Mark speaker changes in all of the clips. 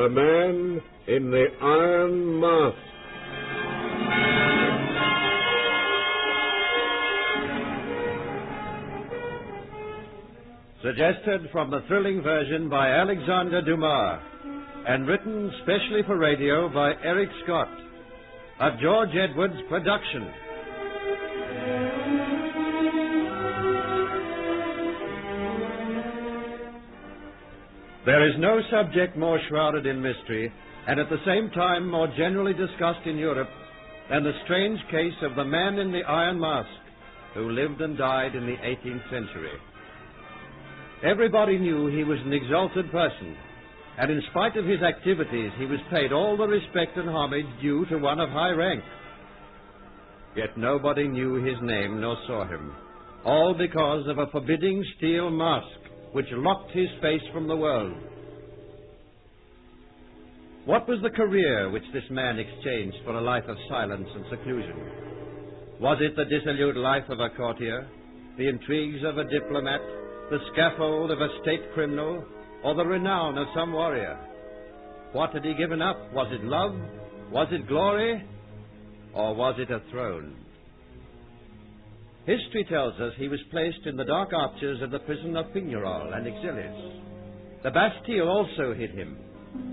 Speaker 1: The Man in the Iron Mask.
Speaker 2: Suggested from the thrilling version by Alexandre Dumas and written specially for radio by Eric Scott. A George Edwards production. There is no subject more shrouded in mystery, and at the same time more generally discussed in Europe, than the strange case of the Man in the Iron Mask, who lived and died in the 18th century. Everybody knew he was an exalted person, and in spite of his activities, he was paid all the respect and homage due to one of high rank. Yet nobody knew his name nor saw him, all because of a forbidding steel mask which locked his face from the world. What was the career which this man exchanged for a life of silence and seclusion? Was it the dissolute life of a courtier, the intrigues of a diplomat, the scaffold of a state criminal, or the renown of some warrior? What had he given up? Was it love? Was it glory? Or was it a throne? History tells us he was placed in the dark arches of the prison of Pignerol and Exilius. The Bastille also hid him,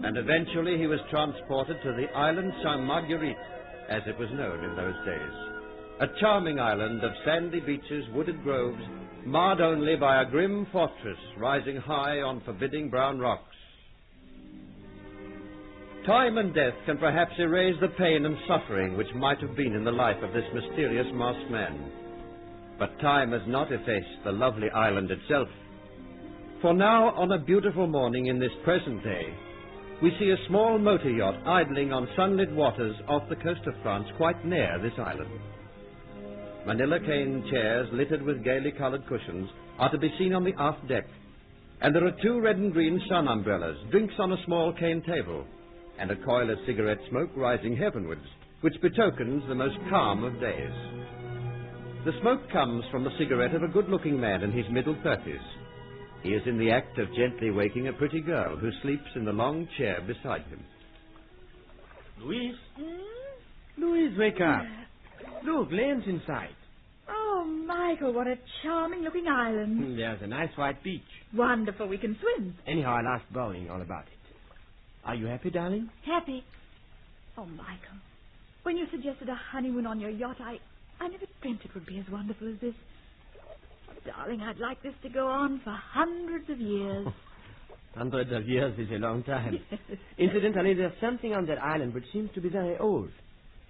Speaker 2: and eventually he was transported to the island Sainte Marguerite, as it was known in those days. A charming island of sandy beaches, wooded groves, marred only by a grim fortress rising high on forbidding brown rocks. Time and death can perhaps erase the pain and suffering which might have been in the life of this mysterious masked man. But time has not effaced the lovely island itself. For now, on a beautiful morning in this present day, we see a small motor yacht idling on sunlit waters off the coast of France quite near this island. Manila cane chairs littered with gaily colored cushions are to be seen on the aft deck, and there are 2 red and green sun umbrellas, drinks on a small cane table, and a coil of cigarette smoke rising heavenwards, which betokens the most calm of days. The smoke comes from the cigarette of a good-looking man in his middle 30s. He is in the act of gently waking a pretty girl who sleeps in the long chair beside him.
Speaker 3: Louise? Louise, wake up. Look, Lane's in sight.
Speaker 4: Oh, Michael, what a charming-looking island.
Speaker 3: There's a nice white beach.
Speaker 4: Wonderful, we can swim.
Speaker 3: Anyhow, I'll ask Bowling all about it. Are you happy, darling?
Speaker 4: Happy? Oh, Michael, when you suggested a honeymoon on your yacht, I never dreamt it would be as wonderful as this. Darling, I'd like this to go on for hundreds of years.
Speaker 3: Hundreds of years is a long time.
Speaker 4: Yes.
Speaker 3: Incidentally, there's something on that island which seems to be very old.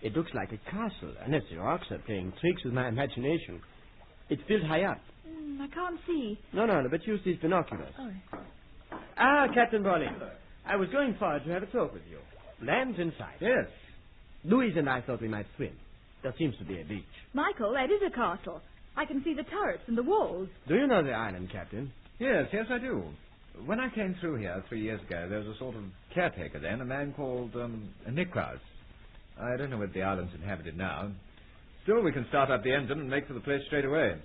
Speaker 3: It looks like a castle, unless the rocks are playing tricks with my imagination. It's built high up.
Speaker 4: I can't see.
Speaker 3: No, but use these binoculars.
Speaker 4: Oh.
Speaker 3: Ah, Captain Bowling. I was going forward to have a talk with you. Land's in sight.
Speaker 5: Yes.
Speaker 3: Louise and I thought we might swim. There seems to be a beach.
Speaker 4: Michael, that is a castle. I can see the turrets and the walls.
Speaker 3: Do you know the island, Captain?
Speaker 5: Yes, I do. When I came through here 3 years ago, there was a sort of caretaker then, a man called Niklaus. I don't know whether the island's inhabited now. Still, we can start up the engine and make for the place straight away.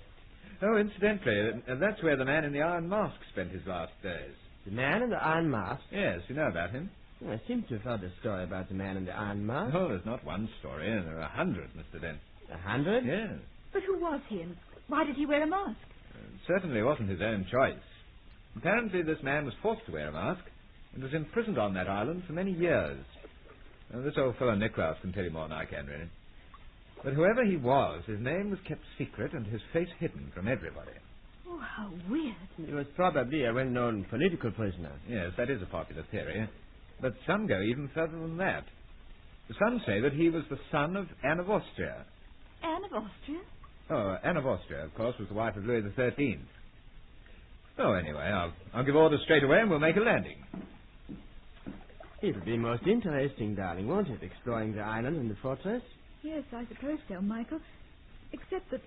Speaker 5: Oh, incidentally, that's where the Man in the Iron Mask spent his last days.
Speaker 3: The Man in the Iron Mask?
Speaker 5: Yes, you know about him.
Speaker 3: I seem to have heard a story about the Man in the Iron Mask.
Speaker 5: Oh, there's not one story. There are 100, Mr. Dent.
Speaker 3: 100?
Speaker 5: Yes.
Speaker 4: But who was he, and why did he wear a mask?
Speaker 5: It certainly wasn't his own choice. Apparently, this man was forced to wear a mask and was imprisoned on that island for many years. This old fellow Niklaus can tell you more than I can, really. But whoever he was, his name was kept secret and his face hidden from everybody.
Speaker 4: Oh, how weird.
Speaker 3: He was probably a well-known political prisoner.
Speaker 5: Yes, that is a popular theory. But some go even further than that. Some say that he was the son of Anne of Austria.
Speaker 4: Anne of Austria?
Speaker 5: Oh, Anne of Austria, of course, was the wife of Louis XIII. Oh, anyway, I'll give orders straight away and we'll make a landing.
Speaker 3: It'll be most interesting, darling, won't it, exploring the island and the fortress?
Speaker 4: Yes, I suppose so, Michael. Except that,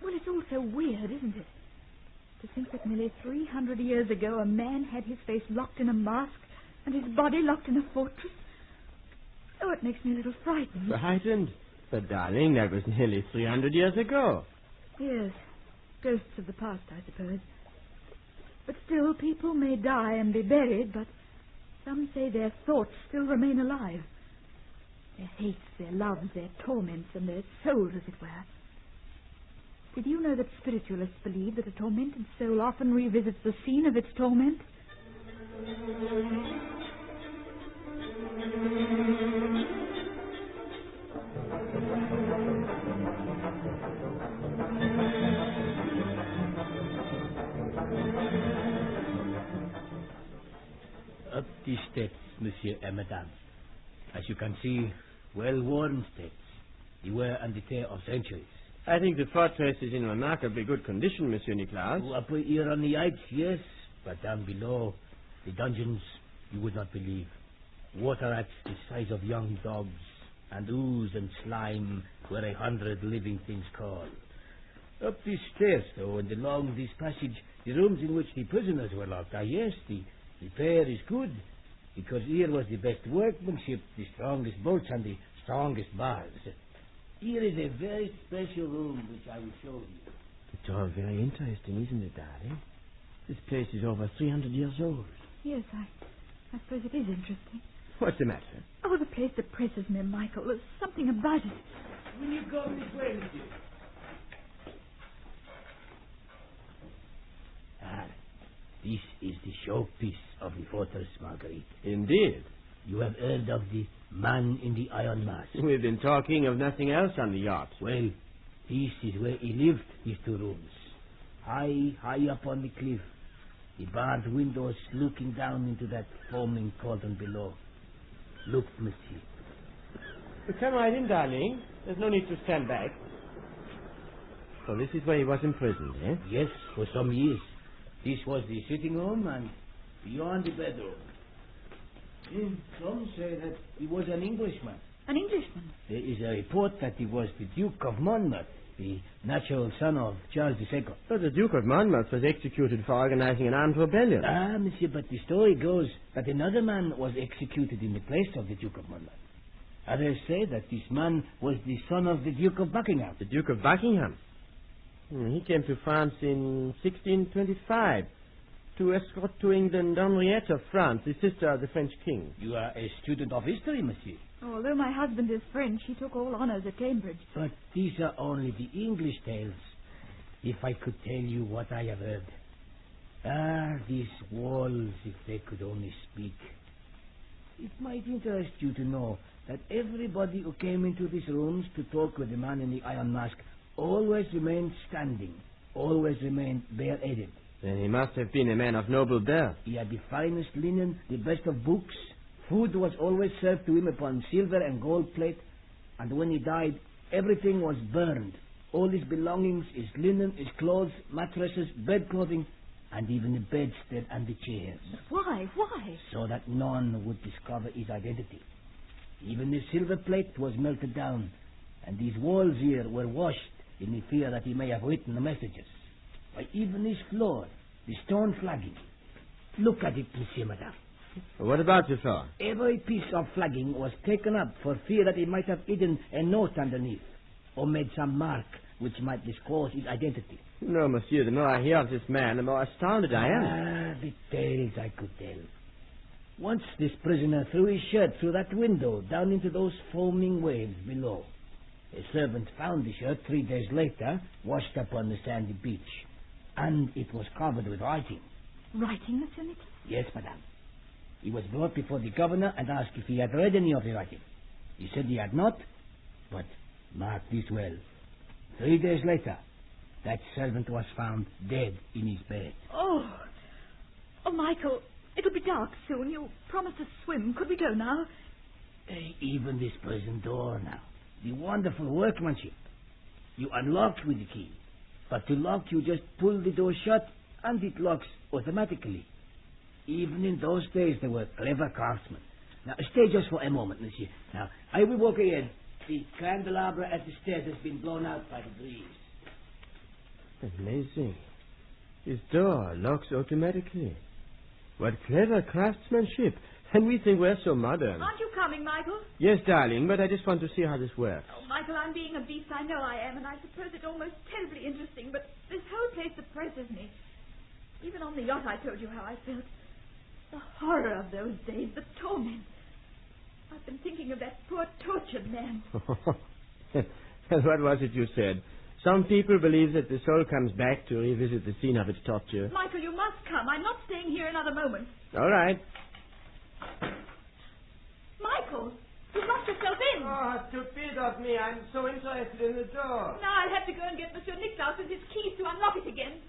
Speaker 4: well, it's all so weird, isn't it? To think that nearly 300 years ago a man had his face locked in a mask and his body locked in a fortress. Oh, it makes me a little frightened.
Speaker 3: Frightened? But, darling, that was nearly 300 years ago.
Speaker 4: Yes, ghosts of the past, I suppose. But still, people may die and be buried, but Some say their thoughts still remain alive. Their hates, their loves, their torments, and their souls, as it were. Did you know that spiritualists believe that a tormented soul often revisits the scene of its torment?
Speaker 6: Up the steps, Monsieur and Madame. As you can see, well-worn steps. They were on the tear of centuries.
Speaker 3: I think the fortress is in remarkably good condition, Monsieur Nicolas.
Speaker 6: Oh, up here on the heights, yes. But down below, the dungeons, you would not believe. Water rats the size of young dogs, and ooze and slime where 100 living things crawl. Up these stairs, though, and along this passage, the rooms in which the prisoners were locked are, yes, the repair is good, because here was the best workmanship, the strongest bolts, and the strongest bars. Here is a very special room which I will show you.
Speaker 3: It's all very interesting, isn't it, darling? This place is over 300 years old.
Speaker 4: Yes, I suppose it is interesting.
Speaker 3: What's the matter?
Speaker 4: Oh, the place depresses me, Michael. There's something about it.
Speaker 6: Will you go this way, monsieur? This is the showpiece of the fortress, Marguerite.
Speaker 3: Indeed.
Speaker 6: You have heard of the man in the iron mask.
Speaker 3: We've been talking of nothing else on the yacht.
Speaker 6: Well, this is where he lived, these 2 rooms. High up on the cliff. The barred windows looking down into that foaming cauldron below. Look, monsieur.
Speaker 3: Come right in, darling. There's no need to stand back. So this is where he was imprisoned, eh?
Speaker 6: Yes, for some years. This was the sitting room and beyond the bedroom. Some say that he was an Englishman.
Speaker 4: An Englishman?
Speaker 6: There is a report that he was the Duke of Monmouth, the natural son of Charles II.
Speaker 3: But the Duke of Monmouth was executed for organizing an armed rebellion.
Speaker 6: Ah, monsieur, but the story goes that another man was executed in the place of the Duke of Monmouth. Others say that this man was the son of the Duke of Buckingham.
Speaker 3: The Duke of Buckingham? He came to France in 1625 to escort to England Henriette of France, the sister of the French king.
Speaker 6: You are a student of history, monsieur.
Speaker 4: Although my husband is French, he took all honours at Cambridge.
Speaker 6: But these are only the English tales. If I could tell you what I have heard. Ah, these walls, if they could only speak. It might interest you to know that everybody who came into these rooms to talk with the man in the iron mask always remained standing, always remained bareheaded.
Speaker 3: Then he must have been a man of noble birth.
Speaker 6: He had the finest linen, the best of books. Food was always served to him upon silver and gold plate. And when he died, everything was burned. All his belongings, his linen, his clothes, mattresses, bed clothing, and even the bedstead and the chairs.
Speaker 4: Why? Why?
Speaker 6: So that none would discover his identity. Even the silver plate was melted down, and these walls here were washed in the fear that he may have written the messages. By even this floor, the stone flagging. Look at it, monsieur, madame.
Speaker 3: What about it, sir?
Speaker 6: Every piece of flagging was taken up for fear that he might have hidden a note underneath, or made some mark which might disclose his identity.
Speaker 3: No, monsieur, the more I hear of this man, the more astounded I am.
Speaker 6: Ah, the tales I could tell. Once this prisoner threw his shirt through that window down into those foaming waves below. A servant found the shirt 3 days later, washed up on the sandy beach. And it was covered with writing.
Speaker 4: Writing, Monsieur Nicholas?
Speaker 6: Yes, madame. He was brought before the governor and asked if he had read any of the writing. He said he had not, but mark this well. 3 days later, that servant was found dead in his bed.
Speaker 4: Oh, Michael, it'll be dark soon. You promised to swim. Could we go now?
Speaker 6: Even this prison door now. The wonderful workmanship. You unlock with the key. But to lock, you just pull the door shut, and it locks automatically. Even in those days, there were clever craftsmen. Now, stay just for a moment, monsieur. Now, I will walk ahead. The candelabra at the stairs has been blown out by the breeze.
Speaker 3: Amazing. His door locks automatically. What clever craftsmanship. And we think we're so modern.
Speaker 4: Aren't you coming, Michael?
Speaker 3: Yes, darling, but I just want to see how this works.
Speaker 4: Oh, Michael, I'm being a beast. I know I am, and I suppose it's almost terribly interesting, but this whole place depresses me. Even on the yacht, I told you how I felt. The horror of those days, the torment. I've been thinking of that poor tortured man.
Speaker 3: And what was it you said? Some people believe that the soul comes back to revisit the scene of its torture.
Speaker 4: Michael, you must come. I'm not staying here another moment.
Speaker 3: All right.
Speaker 4: Michael, you locked yourself in.
Speaker 3: Oh, stupid of me. I'm so interested in the door.
Speaker 4: Now I'll have to go and get Monsieur Niklaus with his keys to unlock it again.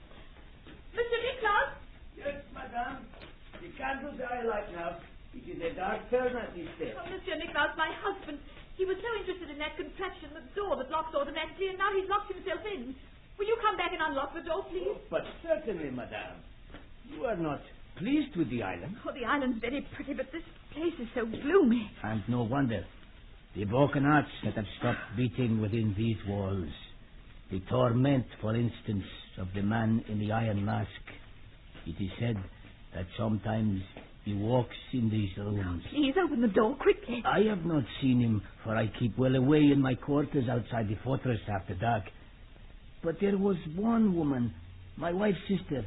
Speaker 4: Monsieur Niklaus?
Speaker 6: Yes, madame. The candles are alight now. It is a dark furnace, he said.
Speaker 4: Oh, Monsieur Niklaus, my husband. He was so interested in that contraption, the door that locks automatically, and now he's locked himself in. Will you come back and unlock the door, please?
Speaker 6: But certainly, madame. You are not pleased with the island.
Speaker 4: Oh, the island's very pretty, but this place is so gloomy.
Speaker 6: And no wonder. The broken hearts that have stopped beating within these walls. The torment, for instance, of the man in the iron mask. It is said that sometimes he walks in these rooms.
Speaker 4: Please open the door quickly.
Speaker 6: I have not seen him, for I keep well away in my quarters outside the fortress after dark. But there was one woman, my wife's sister.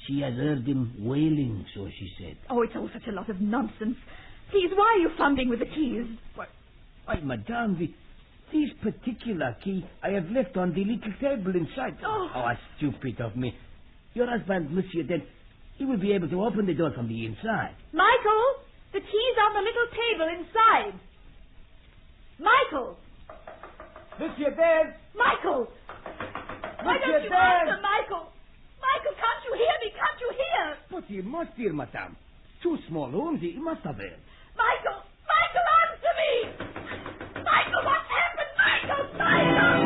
Speaker 6: She has heard him wailing, so she said.
Speaker 4: Oh, it's all such a lot of nonsense. Please, why are you fumbling with the keys?
Speaker 6: Why, madame, this particular key I have left on the little table inside.
Speaker 4: Oh,
Speaker 6: how stupid of me. Your husband, Monsieur, then, he will be able to open the door from the inside.
Speaker 4: Michael, the key's on the little table inside. Michael!
Speaker 6: Monsieur Bell!
Speaker 4: Michael! Why don't you answer, Michael? Michael, can't you hear me? Can't you hear?
Speaker 6: But he must hear, madame. 2 small rooms, he must have heard.
Speaker 4: Michael! Michael, answer me! Michael, what happened? Michael! Michael!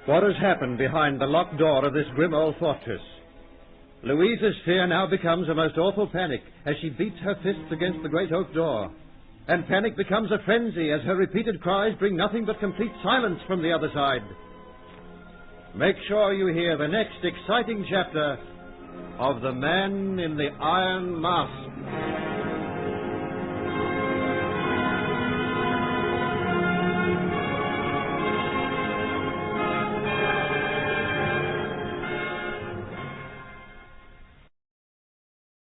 Speaker 2: What has happened behind the locked door of this grim old fortress? Louise's fear now becomes a most awful panic as she beats her fists against the great oak door. And panic becomes a frenzy as her repeated cries bring nothing but complete silence from the other side. Make sure you hear the next exciting chapter of The Man in the Iron Mask.